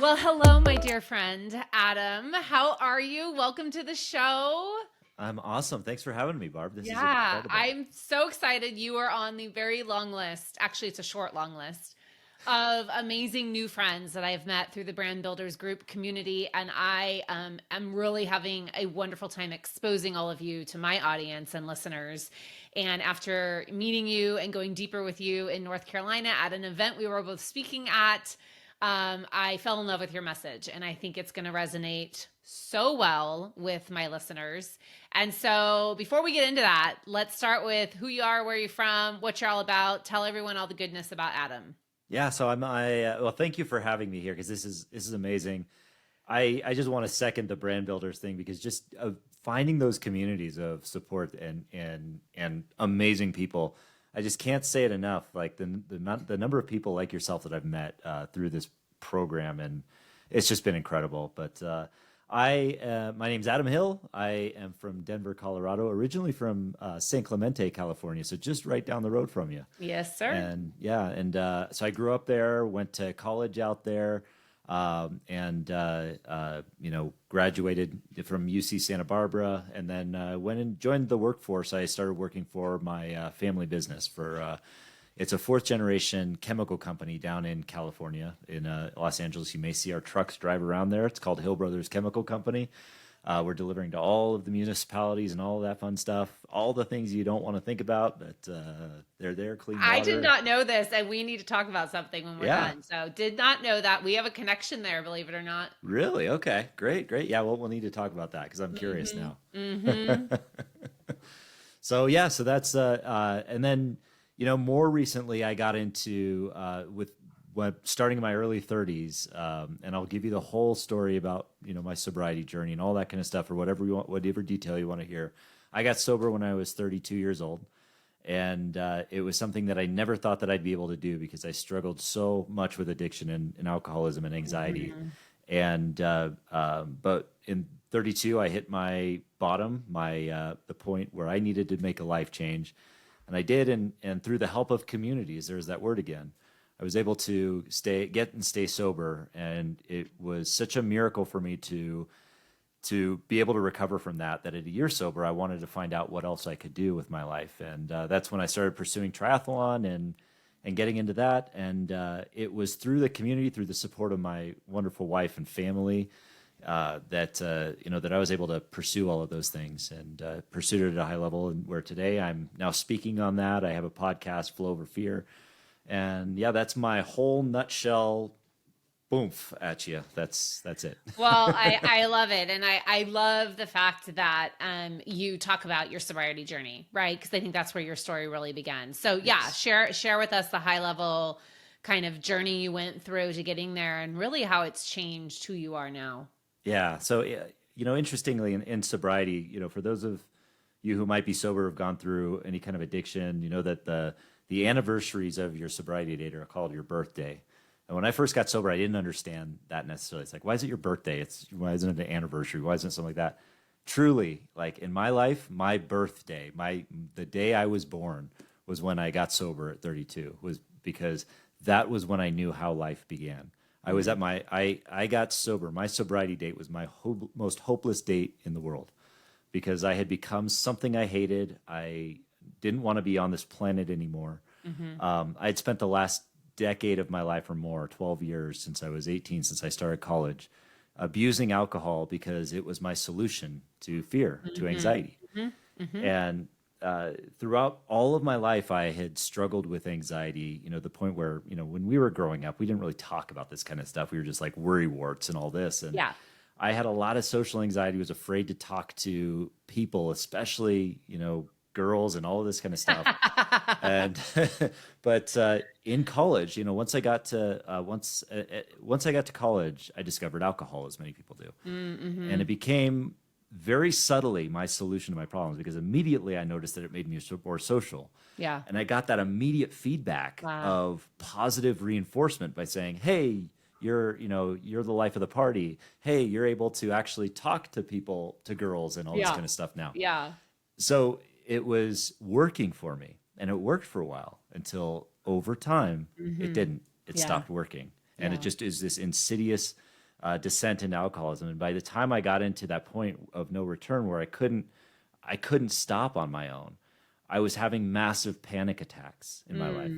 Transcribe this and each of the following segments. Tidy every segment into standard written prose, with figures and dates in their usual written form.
Well, hello, my dear friend, Adam. How are you? Welcome to the show. I'm awesome. Thanks for having me, Barb. This is Yeah, incredible. I'm so excited. You are on the very long list. Actually, it's a short, long list of amazing new friends that I've met through the Brand Builders Group community. And I am really having a wonderful time exposing all of you to my audience and listeners. And after meeting you and going deeper with you in North Carolina at an event we were both speaking at, I fell in love with your message, and I think it's going to resonate so well with my listeners. And so, before we get into that, let's start with who you are, where you're from, what you're all about. Tell everyone all the goodness about Adam. Yeah, so well, thank you for having me here because this is amazing. I just want to second the brand builders thing because just finding those communities of support and amazing people, I just can't say it enough. Like the number of people like yourself that I've met through this program, and it's just been incredible. But my name's Adam Hill. I am from Denver, Colorado, originally from San Clemente, California, so just right down the road from you. Yes, sir. And yeah, and so I grew up there, went to college out there, and graduated from UC Santa Barbara, and then went and joined the workforce. I started working for my family business for. It's a fourth generation chemical company down in California, in Los Angeles. You may see our trucks drive around there. It's called Hill Brothers Chemical Company. We're delivering to all of the municipalities and all of that fun stuff, all the things you don't want to think about, but they're there, clean water. I did not know this, and we need to talk about something when we're done. So, did not know that. We have a connection there, believe it or not. Really? Okay, great. Yeah, well, we'll need to talk about that because I'm curious now. So that's and then more recently I got into starting in my early 30s, and I'll give you the whole story about my sobriety journey and all that kind of stuff, or whatever you want, whatever detail you want to hear. I got sober when I was 32 years old, and it was something that I never thought that I'd be able to do because I struggled so much with addiction and alcoholism and anxiety. And but in 32, I hit my bottom, the point where I needed to make a life change, and I did. And through the help of communities, there's that word again, I was able to stay sober, and it was such a miracle for me to be able to recover from that at a year sober, I wanted to find out what else I could do with my life. And that's when I started pursuing triathlon and getting into that. And it was through the community, through the support of my wonderful wife and family, that I was able to pursue all of those things and pursued it at a high level. And where today I'm now speaking on that. I have a podcast, Flow Over Fear. And yeah, that's my whole nutshell. Boomf at you. That's it. Well, I love it. And I love the fact that you talk about your sobriety journey, right? Because I think that's where your story really began. So yeah, share with us the high level kind of journey you went through to getting there and really how it's changed who you are now. Yeah. So, interestingly, in sobriety, for those of you who might be sober, have gone through any kind of addiction, that the anniversaries of your sobriety date are called your birthday. And when I first got sober, I didn't understand that necessarily. It's like, why is it your birthday? Why isn't it an anniversary? Why isn't it something like that? Truly, like in my life, my birthday, the day I was born was when I got sober at 32, was because that was when I knew how life began. I was at I got sober. My sobriety date was my most hopeless date in the world because I had become something I hated. I didn't want to be on this planet anymore. I'd spent the last decade of my life or more, 12 years since I was 18, since I started college, abusing alcohol because it was my solution to fear, to anxiety. And throughout all of my life, I had struggled with anxiety, the point where, when we were growing up, we didn't really talk about this kind of stuff. We were just like worry warts and all this. And I had a lot of social anxiety, was afraid to talk to people, especially, girls and all of this kind of stuff. And but in college, once I got to college, I discovered alcohol, as many people do. And it became very subtly my solution to my problems because immediately I noticed that it made me more social. Yeah. And I got that immediate feedback of positive reinforcement by saying, hey, you're the life of the party. Hey, you're able to actually talk to people, to girls and all this kind of stuff now. Yeah. So it was working for me, and it worked for a while until over time it didn't. It stopped working. And it just is this insidious descent into alcoholism. And by the time I got into that point of no return where I couldn't stop on my own, I was having massive panic attacks in my life.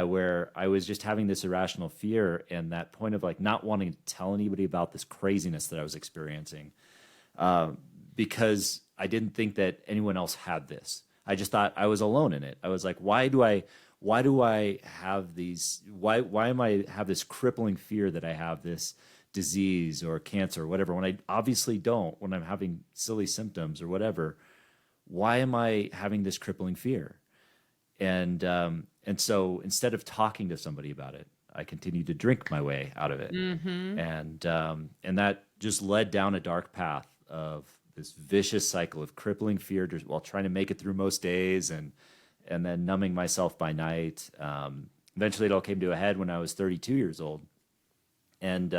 Where I was just having this irrational fear and that point of like not wanting to tell anybody about this craziness that I was experiencing, because I didn't think that anyone else had this. I just thought I was alone in it. I was like, why do I have these, why am I have this crippling fear that I have this disease or cancer or whatever, when I obviously don't, when I'm having silly symptoms or whatever? Why am I having this crippling fear? And so instead of talking to somebody about it, I continued to drink my way out of it. And that just led down a dark path of this vicious cycle of crippling fear while trying to make it through most days, and then numbing myself by night. Eventually it all came to a head when I was 32 years old. And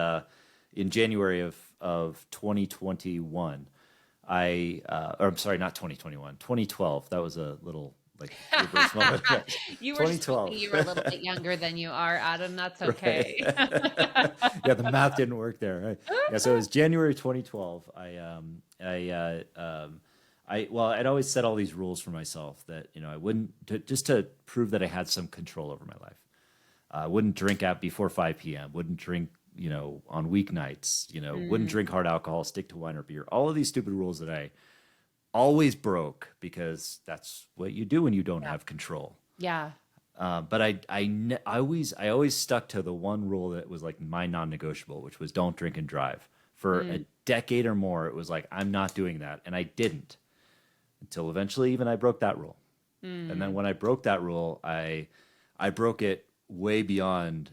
in January of 2021, or I'm sorry, not 2021, 2012. That was a little like reverse moment. You were just hoping you were a little bit younger than you are, Adam. That's okay. Yeah, the math didn't work there. Right? Yeah, so it was January 2012. I'd always set all these rules for myself that, I wouldn't, just to prove that I had some control over my life. I wouldn't drink out before 5 p.m. Wouldn't drink, on weeknights, wouldn't drink hard alcohol, stick to wine or beer. All of these stupid rules that I always broke, because that's what you do when you don't have control. Yeah. But I always stuck to the one rule that was like my non-negotiable, which was don't drink and drive. For a decade or more, it was like, I'm not doing that. And I didn't, until eventually even I broke that rule. And then when I broke that rule, I broke it way beyond,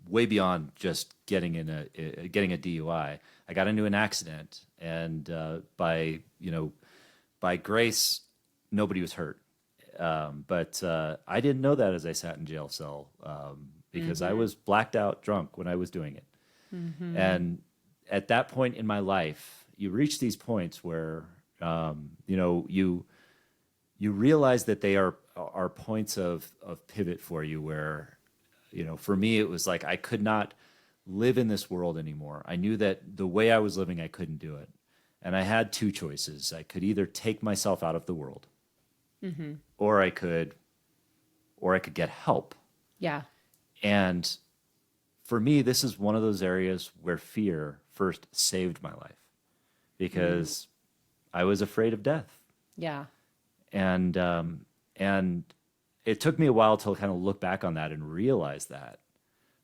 way beyond just getting a DUI. I got into an accident, and by grace, nobody was hurt. But I didn't know that as I sat in jail cell, because I was blacked out drunk when I was doing it. And at that point in my life, you reach these points where you realize that they are points of pivot for you, where for me it was like I could not live in this world anymore. I knew that the way I was living, I couldn't do it. And I had two choices. I could either take myself out of the world, or I could get help. Yeah. And for me, this is one of those areas where fear first saved my life, because I was afraid of death. Yeah. And it took me a while to kind of look back on that and realize that.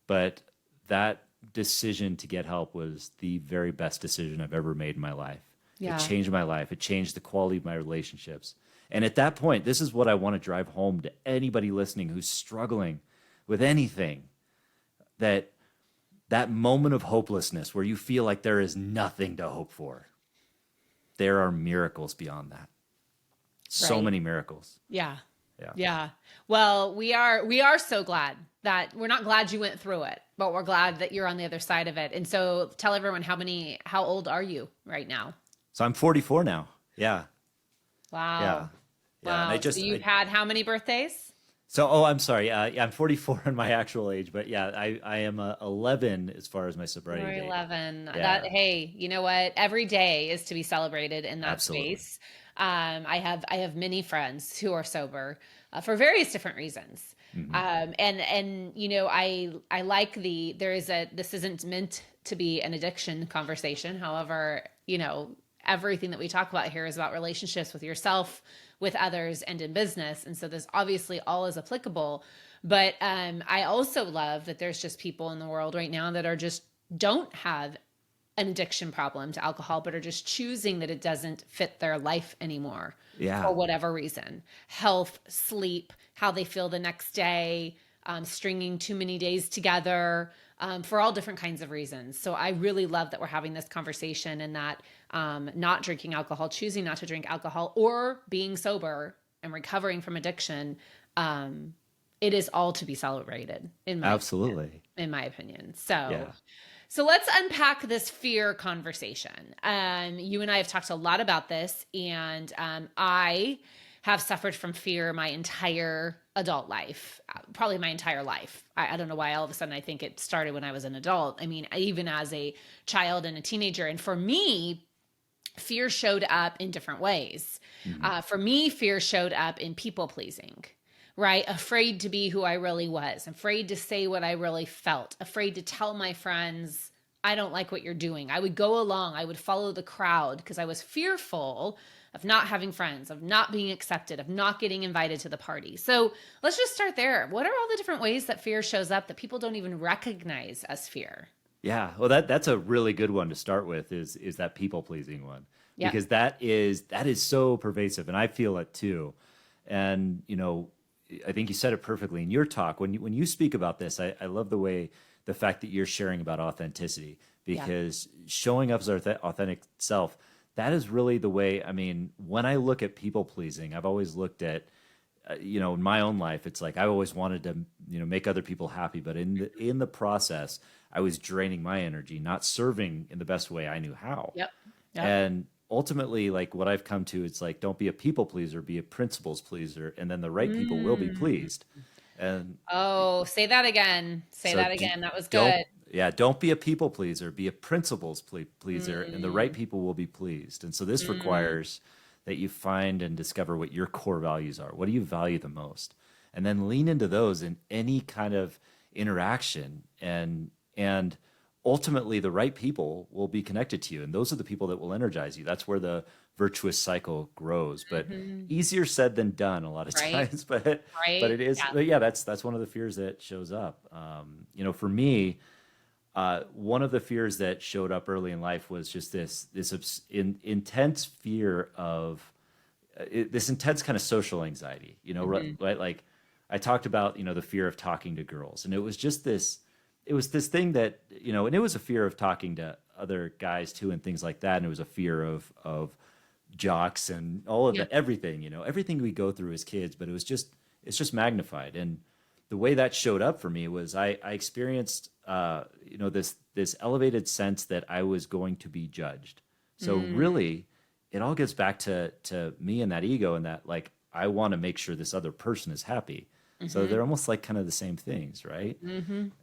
But that decision to get help was the very best decision I've ever made in my life. Yeah. It changed my life. It changed the quality of my relationships. And at that point, this is what I want to drive home to anybody listening who's struggling with anything, that moment of hopelessness where you feel like there is nothing to hope for. There are miracles beyond that. So Right. many miracles. Yeah. Yeah. Yeah. Well, we are so glad that we're not glad you went through it, but we're glad that you're on the other side of it. And so tell everyone how old are you right now? So I'm 44 now. Yeah. Wow. Yeah. Wow. And So you've had how many birthdays? I'm sorry. I'm 44 in my actual age, but yeah, I am 11 as far as my sobriety You're date. 11. Yeah. Hey, you know what? Every day is to be celebrated in that Absolutely. space. I have many friends who are sober for various different reasons. And I like this isn't meant to be an addiction conversation. However, everything that we talk about here is about relationships with yourself, with others, and in business. And so this obviously all is applicable. But I also love that there's just people in the world right now that are just don't have an addiction problem to alcohol, but are just choosing that it doesn't fit their life anymore Yeah. for whatever reason. Health, sleep, how they feel the next day, stringing too many days together, for all different kinds of reasons. So I really love that we're having this conversation, and that not drinking alcohol, choosing not to drink alcohol, or being sober and recovering from addiction, it is all to be celebrated Absolutely. in my opinion. So Yeah. So let's unpack this fear conversation. You and I have talked a lot about this, and I have suffered from fear my entire adult life, probably my entire life. I don't know why all of a sudden I think it started when I was an adult. I mean, even as a child and a teenager. And for me, fear showed up in different ways. For me, fear showed up in people pleasing, right? Afraid to be who I really was, afraid to say what I really felt, afraid to tell my friends, I don't like what you're doing. I would go along, I would follow the crowd because I was fearful of not having friends, of not being accepted, of not getting invited to the party. So let's just start there. What are all the different ways that fear shows up that people don't even recognize as fear? Yeah, well, that's a really good one to start with. Is that people pleasing one? Yeah. Because that is so pervasive, and I feel it too. And I think you said it perfectly in your talk when you speak about this. I love the fact that you're sharing about authenticity, because showing up as our authentic self, that is really the way. I mean, when I look at people pleasing, I've always looked at in my own life, it's like I always wanted to make other people happy, but in the process, I was draining my energy, not serving in the best way I knew how. Yep. And ultimately, like what I've come to, it's like, don't be a people pleaser, be a principles pleaser, and then the right people will be pleased. And Oh, say that again. Say so that again. That was don't, good. yeah, don't be a people pleaser, be a principles pleaser, and the right people will be pleased. And so this requires that you find and discover what your core values are. What do you value the most? And then lean into those in any kind of interaction, and ultimately the right people will be connected to you, and those are the people that will energize you. That's where the virtuous cycle grows, but easier said than done a lot of Right. times. But Right. it is. Yeah. But yeah, that's one of the fears that shows up. For me, one of the fears that showed up early in life was just this intense fear of this intense kind of social anxiety. Right? Like I talked about, the fear of talking to girls, and it was just this. It was this thing that and it was a fear of talking to other guys too, and things like that. And it was a fear of jocks and all of Yeah. the everything. Everything we go through as kids, but it's just magnified. And the way that showed up for me was I experienced this elevated sense that I was going to be judged. So really, it all gets back to me and that ego, and that like I want to make sure this other person is happy. So they're almost like kind of the same things, right?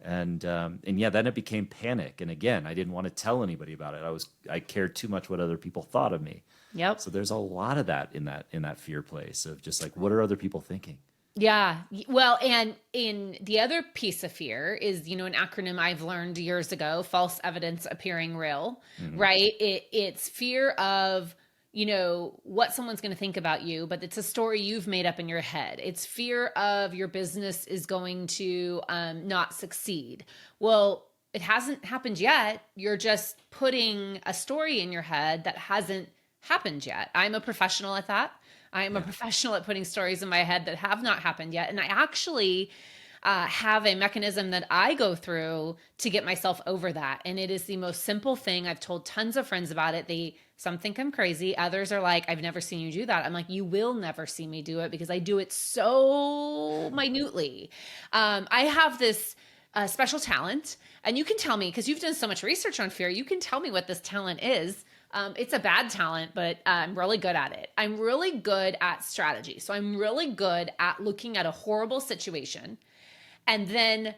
And yeah, then it became panic. And again, I didn't want to tell anybody about it. I cared too much what other people thought of me. Yep. So there's a lot of that in that fear place of just like, what are other people thinking? Yeah. Well, and in the other piece of fear is, an acronym I've learned years ago, false evidence appearing real, right? It's fear of, what someone's going to think about you, but it's a story you've made up in your head. It's fear of your business is going to not succeed. Well, it hasn't happened yet. You're just putting a story in your head that hasn't happened yet. I'm a professional at that. I am a professional at putting stories in my head that have not happened yet. And I actually have a mechanism that I go through to get myself over that. And it is the most simple thing. I've told tons of friends about it. Some think I'm crazy. Others are like, I've never seen you do that. I'm like, you will never see me do it because I do it so minutely. I have this special talent, and you can tell me, because you've done so much research on fear, you can tell me what this talent is. It's a bad talent, but I'm really good at it. I'm really good at strategy. So I'm really good at looking at a horrible situation and then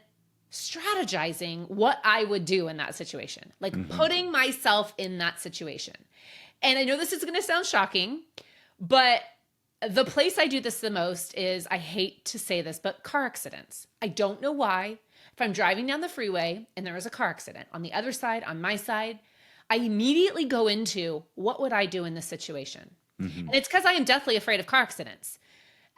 strategizing what I would do in that situation, like putting myself in that situation. And I know this is going to sound shocking, but the place I do this the most is, I hate to say this, but car accidents. I don't know why. If I'm driving down the freeway and there is a car accident on the other side, on my side, I immediately go into, what would I do in this situation? And it's because I am deathly afraid of car accidents.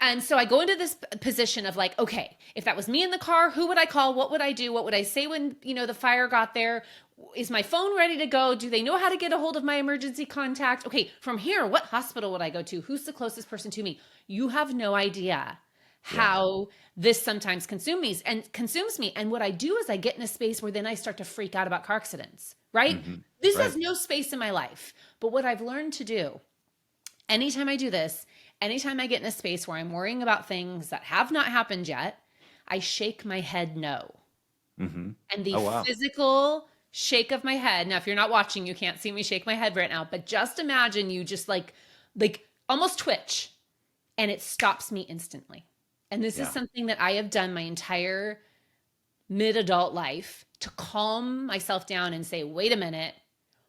And so I go into this position of like, okay, if that was me in the car, who would I call? What would I do? What would I say when, the fire got there? Is my phone ready to go? Do they know how to get a hold of my emergency contact? Okay, from here, what hospital would I go to? Who's the closest person to me? You have no idea how this sometimes consumes me. And what I do is I get in a space where then I start to freak out about car accidents, right? This has no space in my life. But what I've learned to do, anytime I do this, anytime I get in a space where I'm worrying about things that have not happened yet, I shake my head no. And the physical shake of my head. Now, if you're not watching, you can't see me shake my head right now, but just imagine you just like almost twitch, and it stops me instantly. And this is Yeah. something that I have done my entire mid-adult life to calm myself down and say, wait a minute,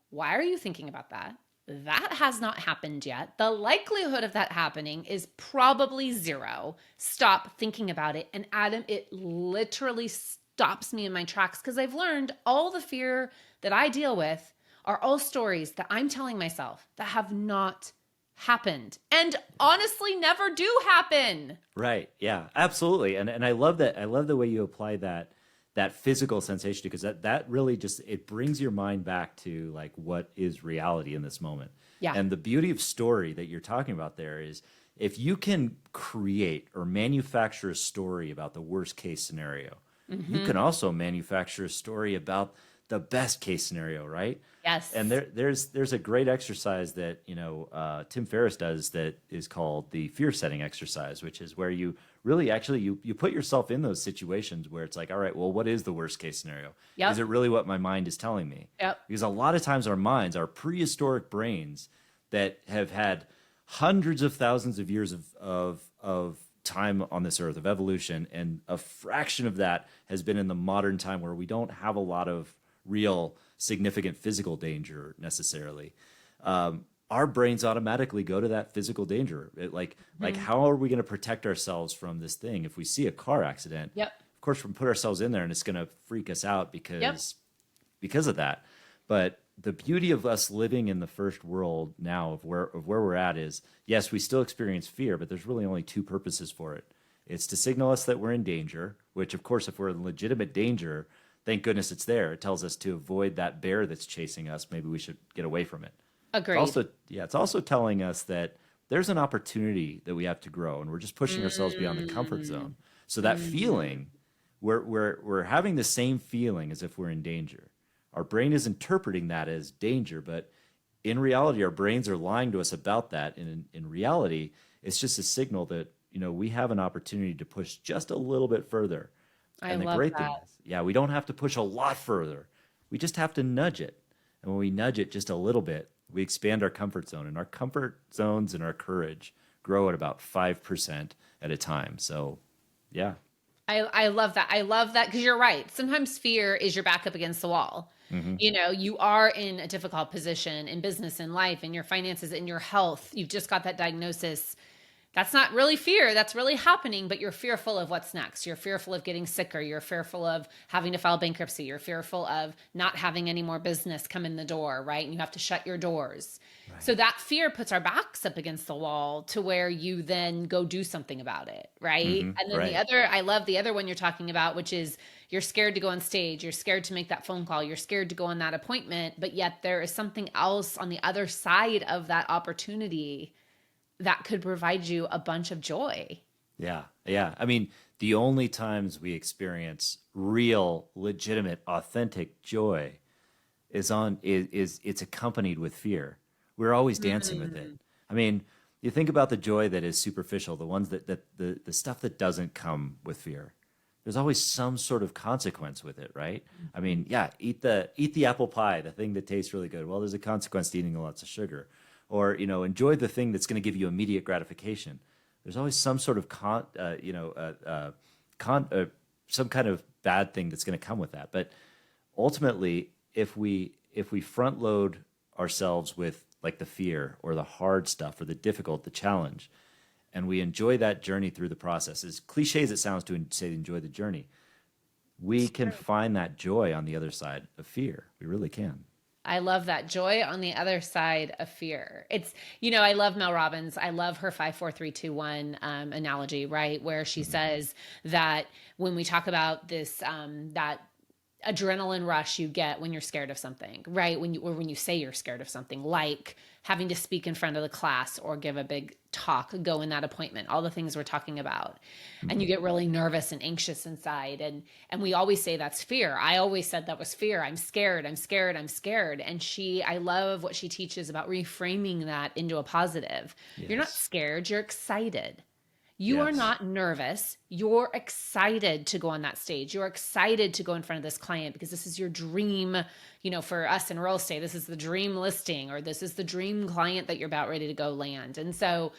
why are you thinking about that? That has not happened yet. The likelihood of that happening is probably zero. Stop thinking about it. And Adam, it literally stops me in my tracks because I've learned all the fear that I deal with are all stories that I'm telling myself that have not happened and honestly never do happen. Right. Yeah, absolutely. And I love that. I love the way you apply that physical sensation, because that really just, it brings your mind back to like what is reality in this moment. Yeah. And the beauty of story that you're talking about there is, if you can create or manufacture a story about the worst case scenario, you Mm-hmm. can also manufacture a story about the best case scenario, right? And Yes. there's a great exercise that Tim Ferriss does that is called the fear setting exercise, which is where you really actually you put yourself in those situations where it's like, all right, well, what is the worst case scenario? Is Yep. it really what my mind is telling me? Yep. Because a lot of times our minds, our prehistoric brains that have had hundreds of thousands of years of time on this earth, of evolution, and a fraction of that has been in the modern time where we don't have a lot of real significant physical danger necessarily. Our brains automatically go to that physical danger. Like Mhm. how are we going to protect ourselves from this thing? If we see a car accident, Yep. of course we put ourselves in there, and it's going to freak us out Yep. because of that. But the beauty of us living in the first world now, of where we're at, is yes, we still experience fear, but there's really only two purposes for it. It's to signal us that we're in danger, which of course, if we're in legitimate danger, thank goodness it's there. It tells us to avoid that bear that's chasing us. Maybe we should get away from it. It's Agreed. also, yeah, it's also telling us that there's an opportunity that we have to grow, and we're just pushing ourselves beyond the comfort Mm. zone. So that Mm. feeling, we're having the same feeling as if we're in danger. Our brain is interpreting that as danger, but in reality, our brains are lying to us about that. And in reality, it's just a signal that we have an opportunity to push just a little bit further. I And the love great thing that. is, yeah, we don't have to push a lot further. We just have to nudge it. And when we nudge it just a little bit, we expand our comfort zone. And our comfort zones and our courage grow at about 5% at a time. So, yeah. I love that. I love that because you're right. Sometimes fear is your back up against the wall. Hmm. You are in a difficult position in business, in life, in your finances, in your health. You've just got that diagnosis. That's not really fear. That's really happening, but you're fearful of what's next. You're fearful of getting sicker. You're fearful of having to file bankruptcy. You're fearful of not having any more business come in the door, right? And you have to shut your doors. So Right. that fear puts our backs up against the wall to where you then go do something about it, right? Hmm. And then the Right. other, I love the other one you're talking about, which is you're scared to go on stage. You're scared to make that phone call. You're scared to go on that appointment, but yet there is something else on the other side of that opportunity that could provide you a bunch of joy. Yeah. Yeah. I mean, the only times we experience real, legitimate, authentic joy is it's accompanied with fear. We're always dancing with it. Mm. I mean, you think about the joy that is superficial, the ones that the stuff that doesn't come with fear. There's always some sort of consequence with it, right? I mean, yeah, eat the apple pie, the thing that tastes really good. Well, there's a consequence to eating lots of sugar. Or, enjoy the thing that's going to give you immediate gratification. There's always some sort of con, some kind of bad thing that's going to come with that. But ultimately, if we front load ourselves with like the fear or the hard stuff or the difficult, the challenge, and we enjoy that journey through the process, as cliche as it sounds to say enjoy the journey, we It's can true. find that joy on the other side of fear. We really can. I love that joy on the other side of fear. I love Mel Robbins. I love her 5 4 3 2 1 analogy, right? Where she Hmm. says that when we talk about this, that adrenaline rush you get when you're scared of something, right? When you say you're scared of something, like having to speak in front of the class or give a big talk, go in that appointment, all the things we're talking about. And you Hmm. get really nervous and anxious inside. And we always say that's fear. I always said that was fear. I'm scared, I'm scared, I'm scared. And I love what she teaches about reframing that into a positive. You're not Yes. scared, you're excited. You are Yes. not nervous. You're excited to go on that stage. You're excited to go in front of this client because this is your dream. For us in real estate, this is the dream listing or this is the dream client that you're about ready to go land. And so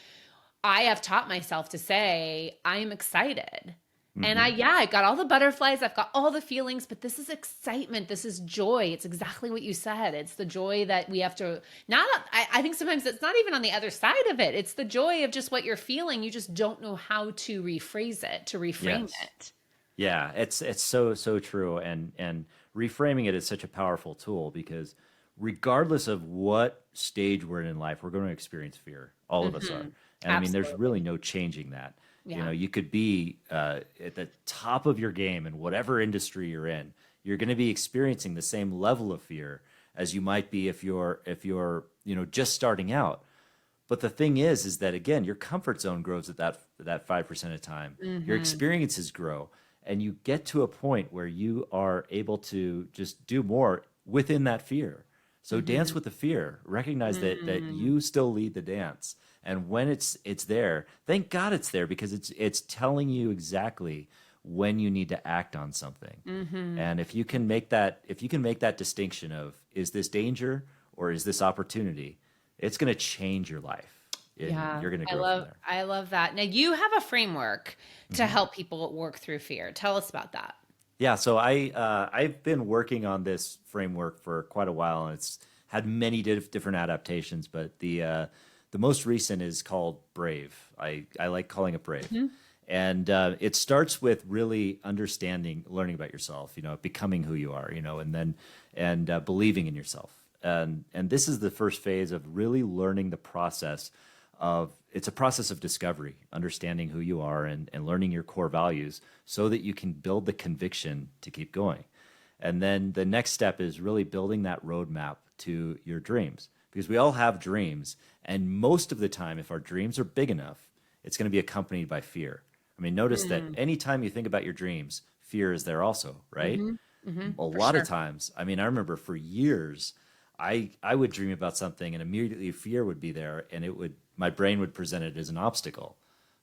I have taught myself to say, I am excited. And Hmm. I got all the butterflies, I've got all the feelings, but this is excitement. This is joy. It's exactly what you said. It's the joy that we have to, not, I think sometimes it's not even on the other side of it. It's the joy of just what you're feeling. You just don't know how to rephrase it, to reframe Yes. it. Yeah, it's so true, and reframing it is such a powerful tool because regardless of what stage we're in life, we're going to experience fear. All of us are, Hmm. and I mean, there's really Absolutely. no changing that. You know, Yeah. you could be at the top of your game in whatever industry you're in. You're going to be experiencing the same level of fear as you might be if you're just starting out. But the thing is that again, your comfort zone grows at that 5% of time. Your Hmm. experiences grow, and you get to a point where you are able to just do more within that fear. So dance Hmm. with the fear. Recognize that Mm. you still lead the dance, and when it's there, thank God it's there because it's telling you exactly when you need to act on something. Hmm. And if you can make that distinction of is this danger or is this opportunity, it's going to change your life and Yeah, you're going to I grow from love there. I love that. Now you have a framework to Mhm. help people work through fear. Tell us about that. Yeah, so I've been working on this framework for quite a while, and it's had many different adaptations, but the most recent is called Brave. I like calling it Brave, Mhm. and it starts with really understanding, learning about yourself, becoming who you are, and then believing in yourself, and this is the first phase of really learning the process of it's a process of discovery, understanding who you are and learning your core values so that you can build the conviction to keep going. And then the next step is really building that roadmap to your dreams because we all have dreams. And most of the time, if our dreams are big enough, it's going to be accompanied by fear. I mean, notice that Mm. anytime you think about your dreams, fear is there also, right? Mhm. Mhm. A For lot of sure. times, I mean, I remember for years, I would dream about something and immediately fear would be there and my brain would present it as an obstacle.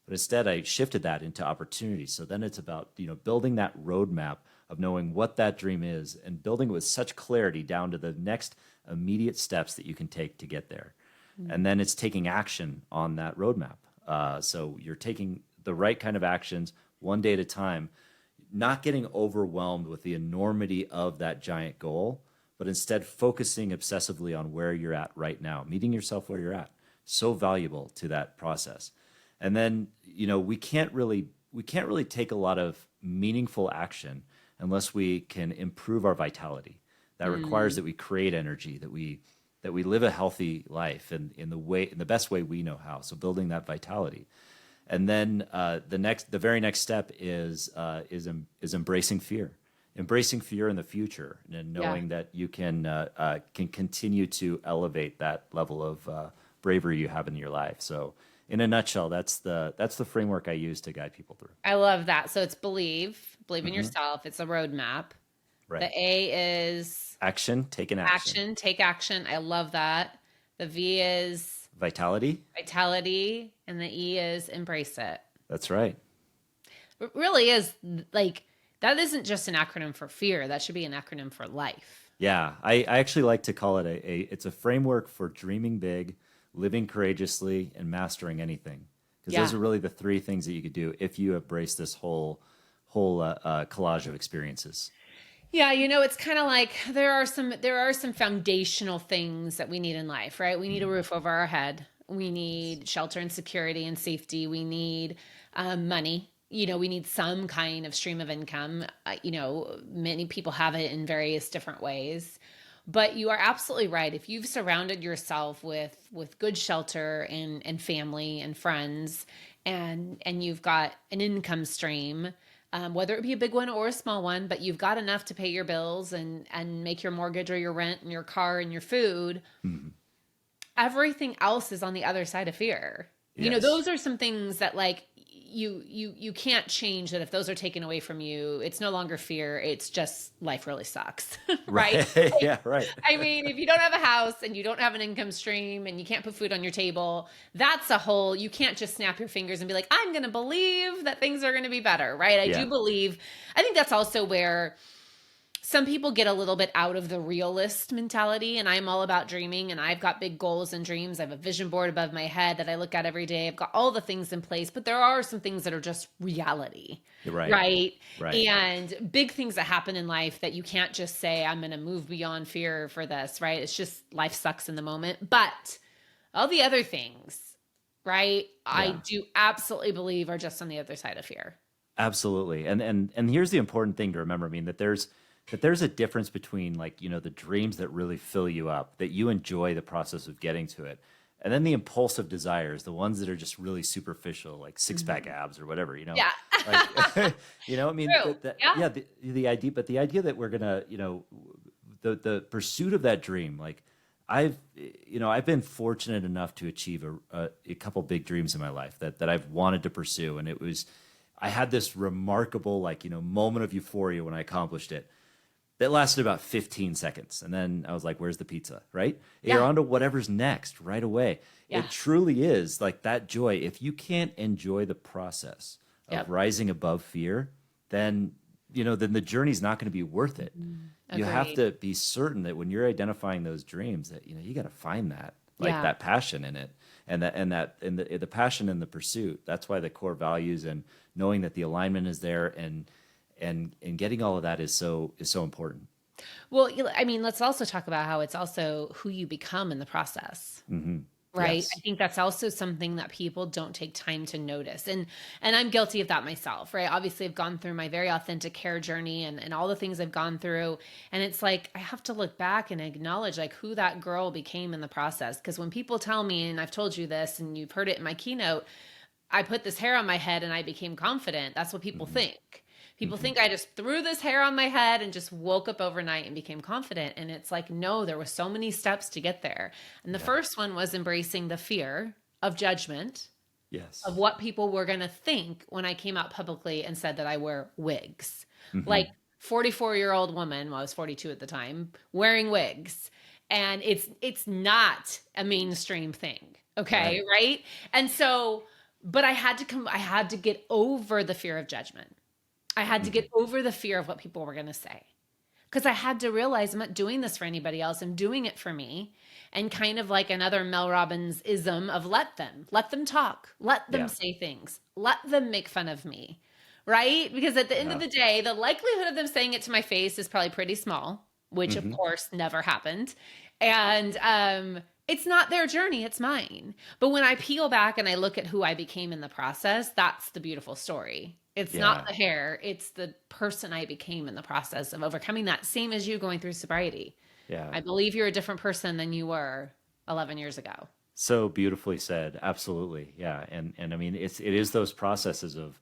But instead, I shifted that into opportunity. So then it's about, building that roadmap of knowing what that dream is and building it with such clarity down to the next immediate steps that you can take to get there. And Mm. then it's taking action on that roadmap. So you're taking the right kind of actions one day at a time, not getting overwhelmed with the enormity of that giant goal, but instead focusing obsessively on where you're at right now, meeting yourself where you're at. So valuable to that process. And then, we can't really take a lot of meaningful action unless we can improve our vitality. That requires Mm. that we create energy, that we live a healthy life in the best way we know how. So building that vitality. And then the very next step is embracing fear in the future, and Yeah. knowing that you can continue to elevate that level of bravery you have in your life. So, in a nutshell, that's the framework I use to guide people through. I love that. So it's believe in Hmm. yourself. It's a roadmap. The Right. A is Action, taking action. action, take action. I love that. The V is Vitality. vitality, and the E is embrace it. That's right. It really is like that isn't just an acronym for fear. That should be an acronym for life. Yeah, I actually like to call it it's a framework for dreaming big, living courageously, and mastering anything. Because those Yeah. are really the three things that you could do if you embrace this whole collage of experiences. Yeah, it's kind of like there are some foundational things that we need in life, right? We need a Mhm. roof over our head. We Yes. need shelter and security and safety. We need money. We need some kind of stream of income. Many people have it in various different ways. But you are absolutely right. If you've surrounded yourself with good shelter and family and friends, and you've got an income stream, whether it be a big one or a small one, but you've got enough to pay your bills and make your mortgage or your rent and your car and your food. Mhm. Everything else is on the other side of fear. Yes. Those are some things that like you can't change. That if those are taken away from you, it's no longer fear. It's just life really sucks, right? Right. Like, Yeah. Right. I mean, if you don't have a house and you don't have an income stream and you can't put food on your table, that's a whole, you can't just snap your fingers and be like, I'm going to believe that things are going to be better, right? I do Yeah. believe, I think that's also where some people get a little bit out of the realist mentality, and I'm all about dreaming, and I've got big goals and dreams. I have a vision board above my head that I look at every day. I've got all the things in place, but there are some things that are just reality, You're right. right? Right. And big things that happen in life that you can't just say, I'm going to move beyond fear for this, right? It's just life sucks in the moment. But all the other things, right? I Yeah. do absolutely believe are just on the other side of fear. Absolutely. And here's the important thing to remember. I mean, that there's a difference between, like, the dreams that really fill you up, that you enjoy the process of getting to it. And then the impulsive desires, the ones that are just really superficial, like six pack Mhm. abs or whatever. Yeah. Like, I mean, True. Yeah. yeah, the idea, but the idea that we're gonna, the pursuit of that dream, like I've been fortunate enough to achieve a couple big dreams in my life that I've wanted to pursue. And I had this remarkable, like, moment of euphoria when I accomplished it that lasted about 15 seconds. And then I was like, where's the pizza? Right? You're Yeah. on to whatever's next right away. Yeah. It truly is like that joy. If you can't enjoy the process of Yep. rising above fear, then, then the journey's not going to be worth it. You have Agreed. to be certain that when you're identifying those dreams that, you got to find that, like Yeah. that passion in it, and the passion in the pursuit. That's why the core values and knowing that the alignment is there, and getting all of that is so important. Well, I mean, let's also talk about how it's also who you become in the process. Hmm. Right. I Yes. think that's also something that people don't take time to notice. And I'm guilty of that myself, right? Obviously I've gone through my very authentic care journey and all the things I've gone through. And it's like I have to look back and acknowledge like who that girl became in the process. Because when people tell me, and I've told you this and you've heard it in my keynote, I put this hair on my head and I became confident. That's what people Hmm. think. People Hmm. think I just threw this hair on my head and just woke up overnight and became confident. And it's like, no, there were so many steps to get there. And the Yeah. first one was embracing the fear of judgment, of Yes. what people were going to think when I came out publicly and said that I wear wigs. Like Hmm. 44-year-old woman, well, I was 42 at the time, wearing wigs. And it's not a mainstream thing. Okay, Right. right? And so, but I had to get over the fear of judgment. I had to Hmm. get over the fear of what people were going to say. Because I had to realize I'm not doing this for anybody else. I'm doing it for me. And kind of like another Mel Robbins ism of let them talk, let them Yeah. say things, let them make fun of me. Right? Because at the end of Yeah. the day, the likelihood of them saying it to my face is probably pretty small, which of Hmm. course never happened. And it's not their journey, it's mine. But when I peel back and I look at who I became in the process, that's the beautiful story. It's not Yeah. the hair, it's the person I became in the process of overcoming that, same as you going through sobriety. Yeah. I believe you're a different person than you were 11 years ago. So beautifully said. Absolutely. Yeah. And I mean, it is those processes of,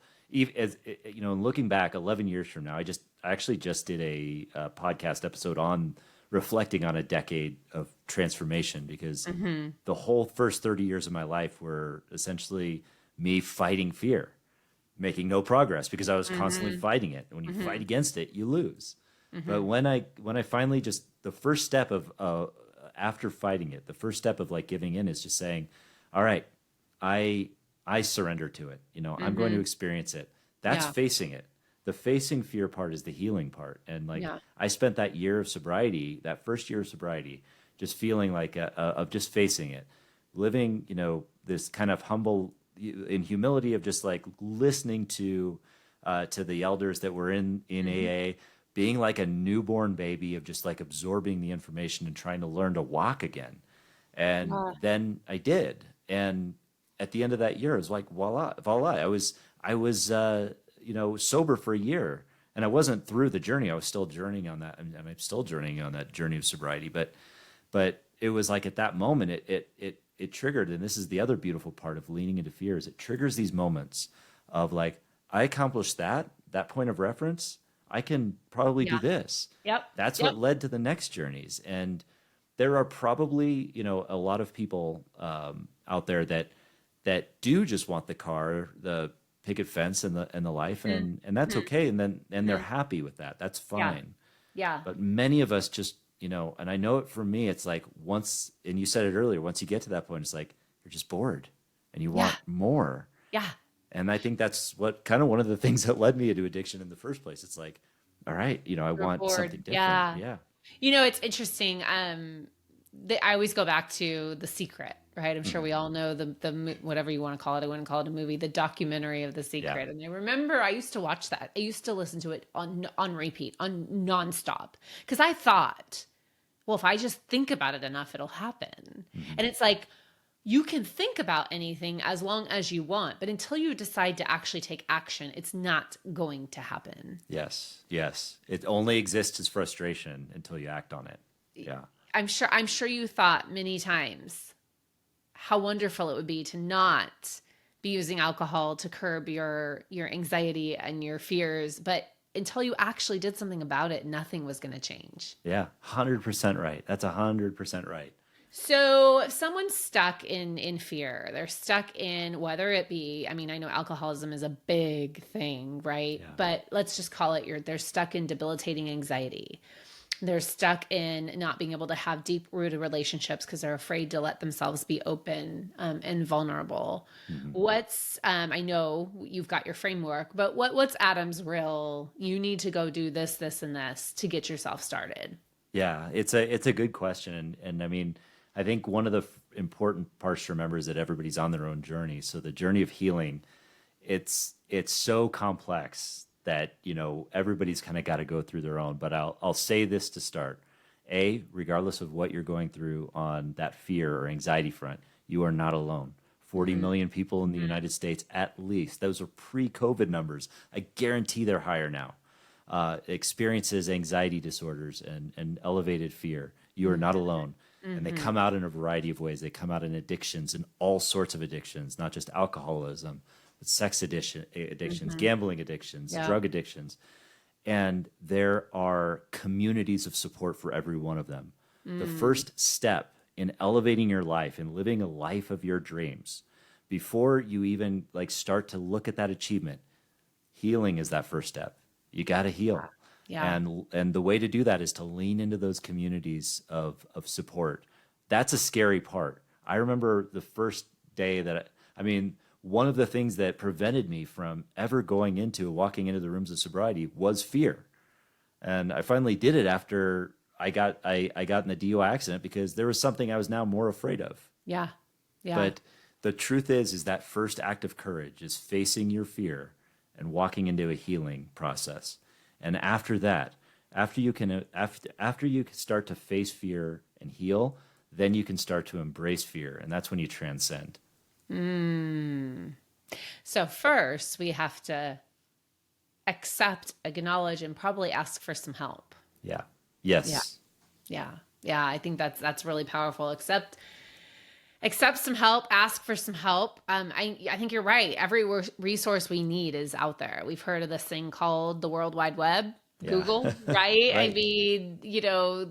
as looking back 11 years from now, I actually just did a podcast episode on reflecting on a decade of transformation, because Hmm. the whole first 30 years of my life were essentially me fighting fear, making no progress because I was constantly Hmm. fighting it. And when you fight Hmm. against it, you lose. But Hmm. when I finally, just the first step of after fighting it, the first step of like giving in is just saying, all right, I I surrender to it. I'm going to Hmm. experience it. That's Yeah. facing it. The facing fear part is the healing part. And like Yeah. I spent that year of sobriety, that first year of sobriety, just feeling like of just facing it, living, this kind of humble in humility of just like listening to the elders that were in Hmm. AA, being like a newborn baby of just like absorbing the information and trying to learn to walk again. And Yeah. then I did. And at the end of that year, it was like voila, voila. I was sober for a year, and I wasn't through the journey. I was still journeying on that. I'm still journeying on that journey of sobriety. But it was like at that moment, it triggered. And this is the other beautiful part of leaning into fear, is it triggers these moments of like, I accomplished that point of reference. I can probably Yeah. do this. Yep. That's Yep. what led to the next journeys. And there are probably, a lot of people out there that do just want the car, the picket fence, and the life, and that's Mm-hmm. okay. And they're Hmm. happy with that. That's Yeah. fine. Yeah. But many of us just, and I know it for me, it's like once, and you said it earlier, once you get to that point, it's like you're just bored and you Yeah. want more. Yeah. And I think that's what kind of one of the things that led me into addiction in the first place. It's like all right, I You're want bored. something different. Yeah. Yeah. It's interesting. I always go back to The Secret, right? I'm sure Mhm. we all know whatever you want to call it. I wouldn't call it a movie, the documentary of The Yeah. Secret. And I remember I used to watch that. I used to listen to it on repeat, on nonstop, because I thought, well, if I just think about it enough, it'll happen. Mhm. And it's like, you can think about anything as long as you want, but until you decide to actually take action, it's not going to happen. Yes. Yes. It only exists as frustration until you act on it. Yeah. I'm sure you thought many times how wonderful it would be to not be using alcohol to curb your anxiety and your fears, but until you actually did something about it, nothing was going to change. Yeah. 100% right. That's 100% right. So if someone's stuck in fear, they're stuck in whether it be, I mean, I know alcoholism is a big thing, right? Yeah. But let's just call it they're stuck in debilitating anxiety. They're stuck in not being able to have deep rooted relationships because they're afraid to let themselves be open and vulnerable. Mhm. I know you've got your framework, but what's Adam's real? You need to go do this, this, and this to get yourself started. Yeah, it's a good question, and I mean, I think one of the important parts to remember is that everybody's on their own journey. So the journey of healing, it's so complex that everybody's kind of got to go through their own. But I'll say this to start: regardless of what you're going through on that fear or anxiety front, you are not alone. 40 Mm-hmm. million people in the Mm-hmm. United States, at least. Those are pre-COVID numbers. I guarantee they're higher now. Experiences anxiety disorders and elevated fear. You are not alone. And they Mm-hmm. come out in a variety of ways. They come out in addictions and all sorts of addictions, not just alcoholism, but addictions, Mm-hmm. gambling addictions, Yeah. drug addictions. And there are communities of support for every one of them. The Mm. first step in elevating your life and living a life of your dreams, before you even start to look at that achievement, healing is that first step. You got to heal. Yeah. And the way to do that is to lean into those communities of support. That's a scary part. I remember the first day I mean, one of the things that prevented me from ever walking into the rooms of sobriety was fear. And I finally did it after I got in the DUI accident because there was something I was now more afraid of. Yeah. Yeah. But the truth is that first act of courage is facing your fear and walking into a healing process. And after that, after you can start to face fear and heal, then you can start to embrace fear, and that's when you transcend. Mm. So first, we have to accept, acknowledge, and probably ask for some help. Yeah. Yeah. Yes. Yeah. Yeah. I think that's really powerful. Accept some help, ask for some help. I think you're right. Every resource we need is out there. We've heard of this thing called the World Wide Web, Yeah. Google, right? I Right. mean,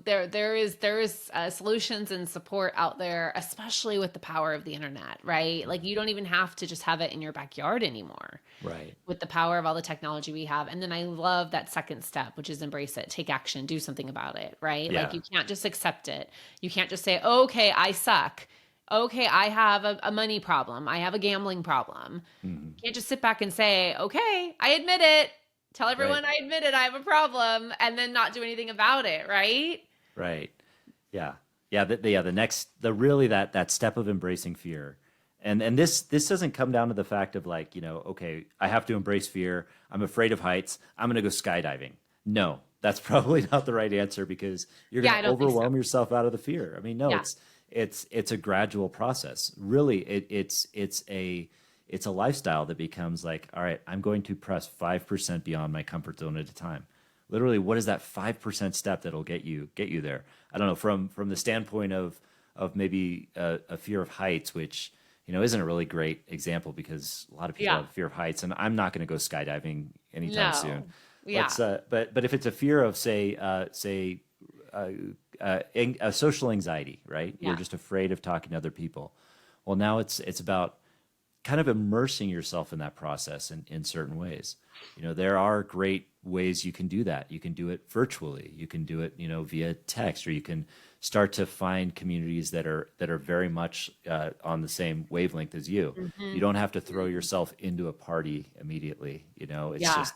there is solutions and support out there, especially with the power of the internet, right? Like you don't even have to just have it in your backyard anymore Right. with the power of all the technology we have. And then I love that second step, which is embrace it, take action, do something about it, right? Like Yeah. you can't just accept it. You can't just say, okay, I suck. Okay, I have a money problem. I have a gambling problem. Mhm. You can't just sit back and say, okay, I admit it. Tell Right. everyone I admit it, I have a problem, and then not do anything about it, right? Right. Yeah. Yeah. The next, really that step of embracing fear. And this doesn't come down to the fact of okay, I have to embrace fear. I'm afraid of heights. I'm going to go skydiving. No, that's probably not the right answer because you're Yeah, going I to don't think so. overwhelm yourself out of the fear. I mean, no, Yeah. it's a gradual process. Really, it's a lifestyle that becomes like, all right, I'm going to press 5% beyond my comfort zone at a time. Literally, what is that 5% step that'll get you there? I don't know, from the standpoint of maybe a fear of heights, which isn't a really great example because a lot of people Yeah. have a fear of heights, and I'm not going to go skydiving anytime soon. No. Yeah. But if it's a fear of a social anxiety, right? You're Yeah. just afraid of talking to other people. Well, now it's about kind of immersing yourself in that process in certain ways. There are great ways you can do that. You can do it virtually. You can do it, via text, or you can start to find communities that are very much on the same wavelength as you. Hmm. You don't have to throw yourself into a party immediately. It's Yeah. just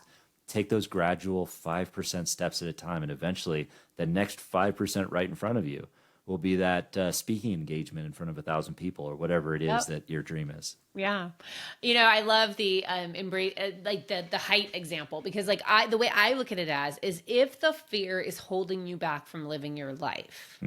take those gradual 5% steps at a time. And eventually the next 5% right in front of you will be that speaking engagement in front of 1,000 people or whatever it is that your dream is. Yeah. I love the embrace like the height example, because like the way I look at it as is, if the fear is holding you back from living your life,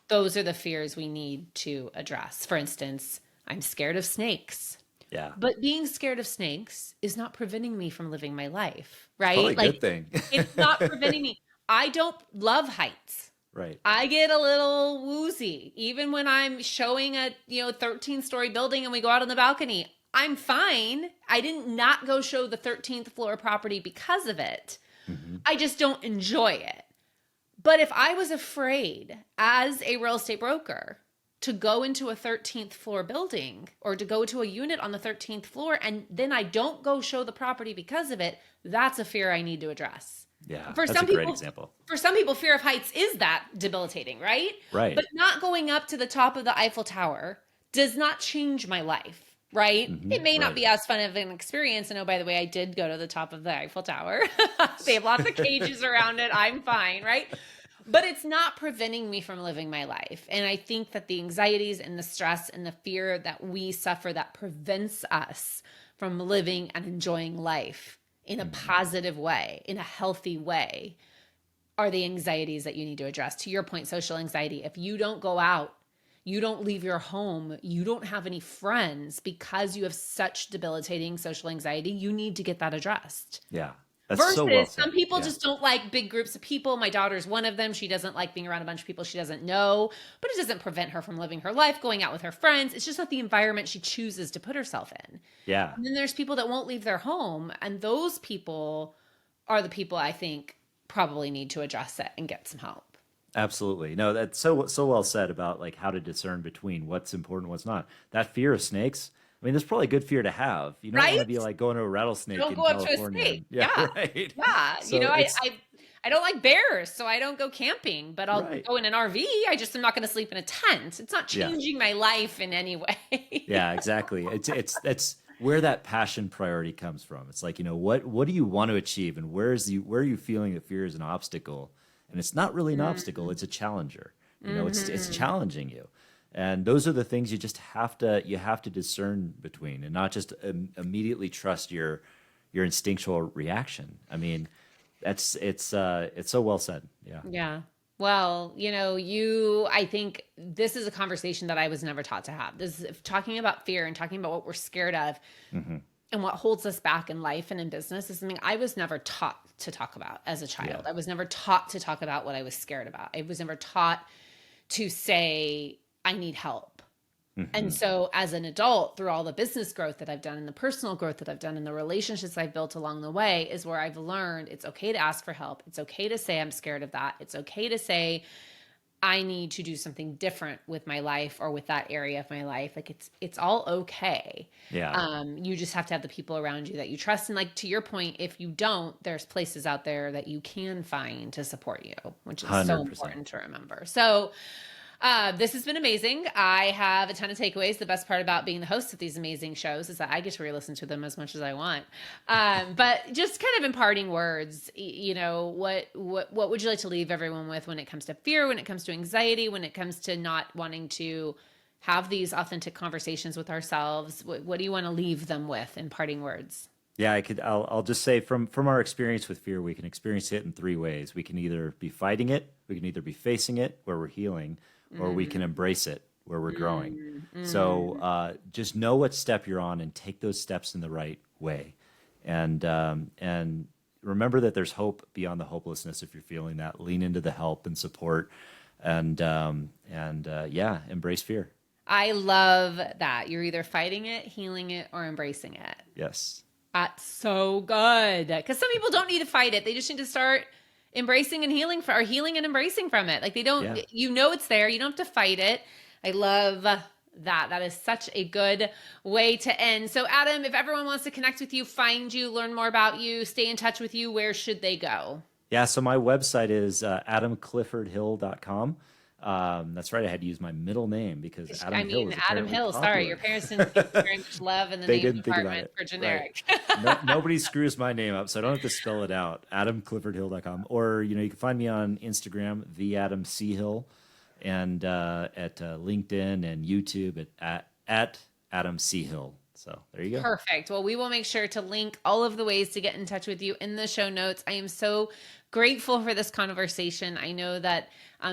those are the fears we need to address. For instance, I'm scared of snakes. Yeah. But being scared of snakes is not preventing me from living my life, right? Probably a Like, good thing. it's not preventing me. I don't love heights. Right. I get a little woozy. Even when I'm showing a 13-story building and we go out on the balcony, I'm fine. I didn't not go show the 13th floor property because of it. I just don't enjoy it. But if I was afraid as a real estate broker to go into a 13th floor building or to go to a unit on the 13th floor and then I don't go show the property because of it, that's a fear I need to address. Yeah, For that's some a great people, example. For some people, fear of heights is that debilitating, right? Right. But not going up to the top of the Eiffel Tower does not change my life, right? It may not be as fun of an experience. And oh, by the way, I did go to the top of the Eiffel Tower. They have lots of cages around it. I'm fine, right? But it's not preventing me from living my life. And I think that the anxieties and the stress and the fear that we suffer that prevents us from living and enjoying life in a positive way, in a healthy way, are the anxieties that you need to address. To your point, social anxiety. If you don't go out, you don't leave your home, you don't have any friends because you have such debilitating social anxiety, you need to get that addressed. Yeah. That's Versus so well said. some people just don't like big groups of people. My daughter's one of them. She doesn't like being around a bunch of people she doesn't know, but it doesn't prevent her from living her life, going out with her friends. It's just not the environment she chooses to put herself in. Yeah. And then there's people that won't leave their home. And those people are the people I think probably need to address it and get some help. Absolutely. No, that's so well said about like how to discern between what's important, what's not. That fear of snakes. I mean, that's probably a good fear to have. You don't want to be like going to a rattlesnake Don't in go up California. to a snake. Yeah, right. Yeah. So I don't like bears, so I don't go camping, but I'll Right. go in an RV. I just am not going to sleep in a tent. It's not changing my life in any way. Yeah, exactly. It's where that passion priority comes from. It's like, what do you want to achieve, and where are you feeling that fear is an obstacle? And it's not really an obstacle, it's a challenger. It's challenging you. And those are the things you just have to discern between, and not just immediately trust your instinctual reaction. I mean, it's so well said. Yeah. Yeah. Well, I think this is a conversation that I was never taught to have. This is talking about fear and talking about what we're scared of and what holds us back in life and in business is something I was never taught to talk about as a child. Yeah. I was never taught to talk about what I was scared about. I was never taught to say, I need help. And so as an adult, through all the business growth that I've done and the personal growth that I've done and the relationships I've built along the way is where I've learned it's okay to ask for help. It's okay to say I'm scared of that. It's okay to say I need to do something different with my life or with that area of my life. Like it's all okay. Yeah. You just have to have the people around you that you trust. And like to your point, if you don't, there's places out there that you can find to support you, which is 100%. so important to remember. So this has been amazing. I have a ton of takeaways. The best part about being the host of these amazing shows is that I get to re-listen to them as much as I want. But just kind of imparting words, what would you like to leave everyone with when it comes to fear, when it comes to anxiety, when it comes to not wanting to have these authentic conversations with ourselves? What do you want to leave them with in parting words? Yeah, I'll just say from our experience with fear, we can experience it in three ways. We can either be fighting it, we can either be facing it where we're healing, or we can embrace it where we're growing. So just know what step you're on and take those steps in the right way. And remember that there's hope beyond the hopelessness. If you're feeling that, lean into the help and support, and embrace fear. I love that. You're either fighting it, healing it, or embracing it. Yes. That's so good. Because some people don't need to fight it. They just need to start embracing and healing healing and embracing from it. Like they don't, it's there. You don't have to fight it. I love that. That is such a good way to end. So Adam, if everyone wants to connect with you, find you, learn more about you, stay in touch with you, where should they go? Yeah. So my website is adamcliffordhill.com. That's right. I had to use my middle name because Adam Hill is Adam apparently Hill, sorry, your popular. parents didn't give you very much love in the They name didn't think about department it. for Right. generic. No, nobody screws my name up, so I don't have to spell it out. AdamCliffordHill.com. Or, you can find me on Instagram, the Adam C. Hill, and at LinkedIn and YouTube at Adam C. Hill. So there you go. Perfect. Well, we will make sure to link all of the ways to get in touch with you in the show notes. I am so grateful for this conversation. I know that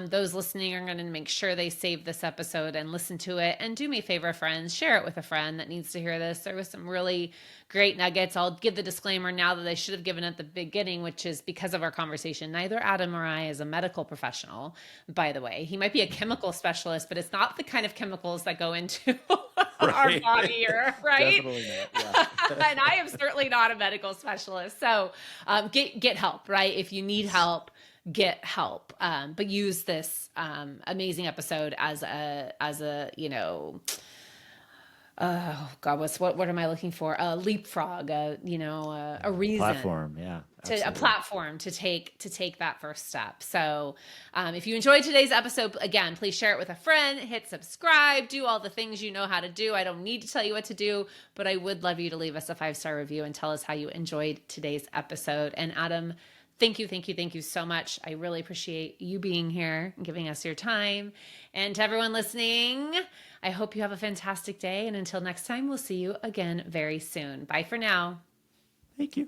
those listening are going to make sure they save this episode and listen to it. And do me a favor, friends, share it with a friend that needs to hear this. There was some really great nuggets. I'll give the disclaimer now that I should have given at the beginning, which is because of our conversation. Neither Adam or I is a medical professional, by the way. He might be a chemical specialist, but it's not the kind of chemicals that go into our body, right? Definitely not. Yeah. And I am certainly not a medical specialist. So get help, right? If you need help, get help. But use this amazing episode as a oh God, what am I looking for? A leapfrog, a reason. Platform, yeah. A platform to take that first step. So if you enjoyed today's episode, again, please share it with a friend, hit subscribe, do all the things you know how to do. I don't need to tell you what to do, but I would love you to leave us a 5-star review and tell us how you enjoyed today's episode. And Adam, thank you so much. I really appreciate you being here and giving us your time. And to everyone listening, I hope you have a fantastic day. And until next time, we'll see you again very soon. Bye for now. Thank you.